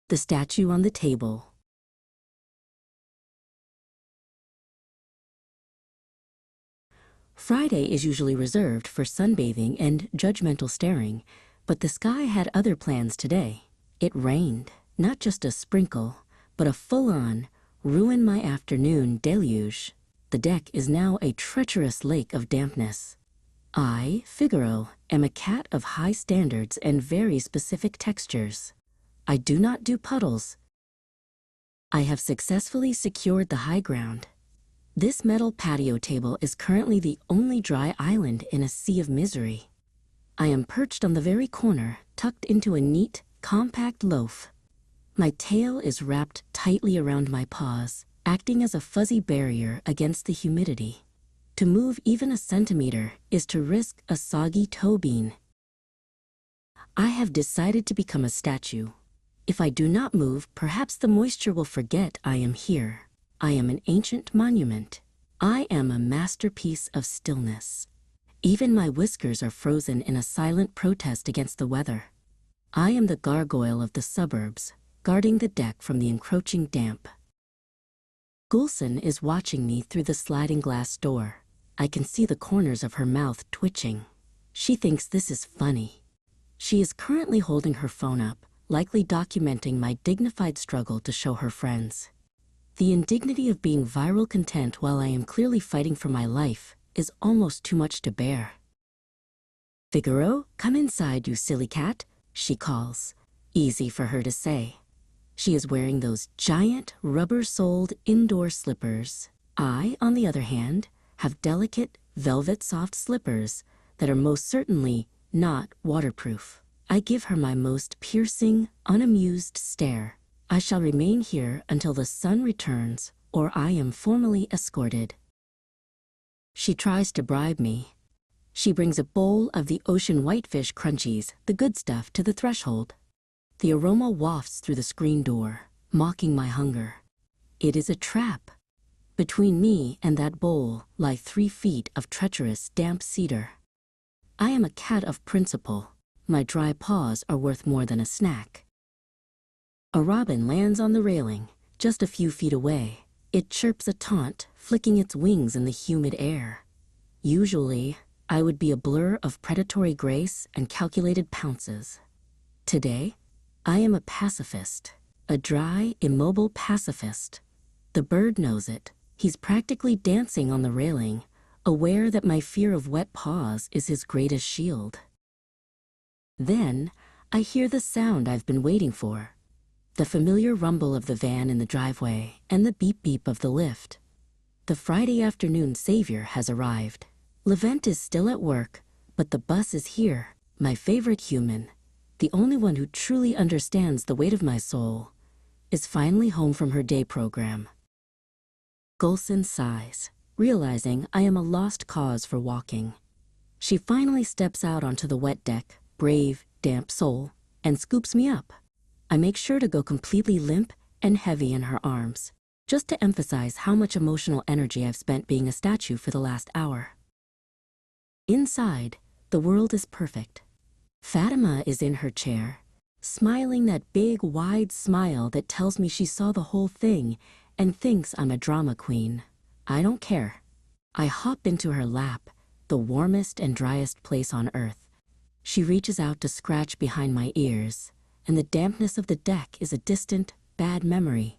The statue on the table. Friday is usually reserved for sunbathing and judgmental staring, but the sky had other plans today. It rained, not just a sprinkle, but a full-on, ruin my afternoon deluge. The deck is now a treacherous lake of dampness. I, Figaro, am a cat of high standards and very specific textures. I do not do puddles. I have successfully secured the high ground. This metal patio table is currently the only dry island in a sea of misery. I am perched on the very corner, tucked into a neat, compact loaf. My tail is wrapped tightly around my paws, acting as a fuzzy barrier against the humidity. To move even a centimeter is to risk a soggy toe bean. I have decided to become a statue. If I do not move, perhaps the moisture will forget I am here. I am an ancient monument. I am a masterpiece of stillness. Even my whiskers are frozen in a silent protest against the weather. I am the gargoyle of the suburbs, guarding the deck from the encroaching damp. Gulsen is watching me through the sliding glass door. I can see the corners of her mouth twitching. She thinks this is funny. She is currently holding her phone up, likely documenting my dignified struggle to show her friends. The indignity of being viral content while I am clearly fighting for my life is almost too much to bear. "Figaro, come inside, you silly cat," she calls. Easy for her to say. She is wearing those giant, rubber-soled indoor slippers. I, on the other hand, have delicate, velvet-soft slippers that are most certainly not waterproof. I give her my most piercing, unamused stare. I shall remain here until the sun returns, or I am formally escorted. She tries to bribe me. She brings a bowl of the ocean whitefish crunchies, the good stuff, to the threshold. The aroma wafts through the screen door, mocking my hunger. It is a trap. Between me and that bowl lie 3 feet of treacherous, damp cedar. I am a cat of principle. My dry paws are worth more than a snack. A robin lands on the railing, just a few feet away. It chirps a taunt, flicking its wings in the humid air. Usually, I would be a blur of predatory grace and calculated pounces. Today, I am a pacifist, a dry, immobile pacifist. The bird knows it. He's practically dancing on the railing, aware that my fear of wet paws is his greatest shield. Then, I hear the sound I've been waiting for. The familiar rumble of the van in the driveway and the beep-beep of the lift. The Friday afternoon savior has arrived. Levent is still at work, but the bus is here, my favorite human, the only one who truly understands the weight of my soul, is finally home from her day program. Gulsen sighs, realizing I am a lost cause for walking. She finally steps out onto the wet deck, brave, damp soul, and scoops me up. I make sure to go completely limp and heavy in her arms, just to emphasize how much emotional energy I've spent being a statue for the last hour. Inside, the world is perfect. Fatima is in her chair, smiling that big, wide smile that tells me she saw the whole thing and thinks I'm a drama queen. I don't care. I hop into her lap, the warmest and driest place on earth. She reaches out to scratch behind my ears, and the dampness of the deck is a distant, bad memory.